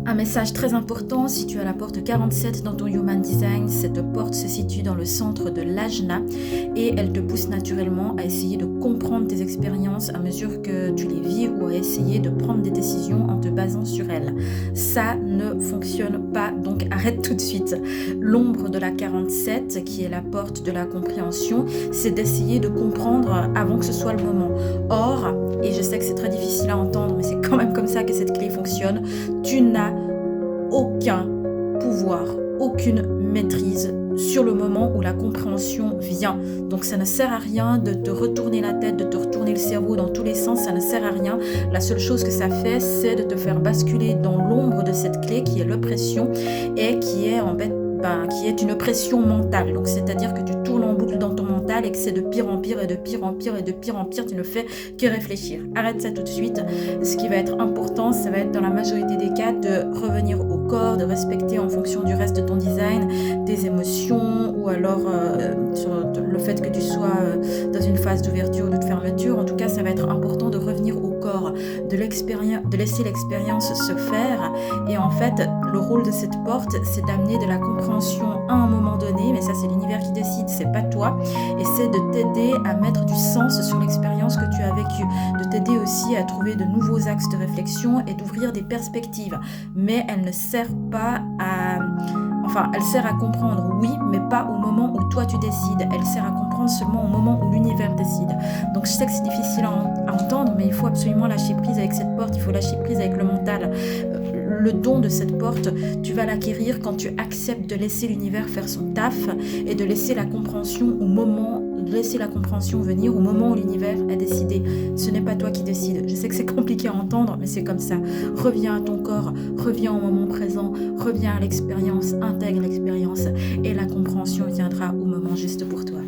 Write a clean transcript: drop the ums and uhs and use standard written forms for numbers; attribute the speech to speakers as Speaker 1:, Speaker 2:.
Speaker 1: Un message très important, si tu as la porte 47 dans ton Human Design, cette porte se situe dans le centre de l'ajna et elle te pousse naturellement à essayer de comprendre tes expériences à mesure que tu les vis ou à essayer de prendre des décisions en te basant sur elles. Ça ne fonctionne pas, donc arrête tout de suite. L'ombre de la 47, qui est la porte de la compréhension, c'est d'essayer de comprendre avant que ce soit le moment. Or, et je sais que c'est très difficile à entendre, mais c'est quand même comme ça que cette clé fonctionne, tu n'as aucun pouvoir, aucune maîtrise sur le moment où la compréhension vient. Donc ça ne sert à rien de te retourner la tête, de te retourner le cerveau dans tous les sens, ça ne sert à rien. La seule chose que ça fait, c'est de te faire basculer dans l'ombre de cette clé qui est l'oppression et qui est en fait qui est une pression mentale. Donc c'est-à-dire que tu tournes en boucle dans ton mental et que c'est de pire en pire et de pire en pire et de pire en pire, tu ne fais que réfléchir. Arrête ça tout de suite. Ce qui va être important, ça va être dans la majorité des cas de revenir au corps, de respecter en fonction du reste de ton design, des émotions ou alors sur le fait que tu sois dans une phase d'ouverture ou de fermeture. En tout cas, ça va être important de revenir au corps, de laisser l'expérience se faire. Et en fait, le rôle de cette porte, c'est d'amener de la compréhension à un moment donné, mais ça c'est l'univers qui décide, c'est pas toi, et c'est de t'aider à mettre du sens sur l'expérience que tu as vécue, de t'aider aussi à trouver de nouveaux axes de réflexion et d'ouvrir des perspectives. Mais elle ne sert pas à... Enfin, elle sert à comprendre, oui, mais pas au moment où toi tu décides. Elle sert à comprendre seulement au moment où l'univers décide. Donc je sais que c'est difficile à entendre, mais il faut absolument lâcher prise avec cette porte, il faut lâcher prise avec le mental. Le don de cette porte, tu vas l'acquérir quand tu acceptes de laisser l'univers faire son taf et de laisser la compréhension venir au moment où l'univers a décidé. Ce n'est pas toi qui décides. Je sais que c'est compliqué à entendre, mais c'est comme ça. Reviens à ton corps, reviens au moment présent, reviens à l'expérience, intègre l'expérience et la compréhension viendra au moment juste pour toi.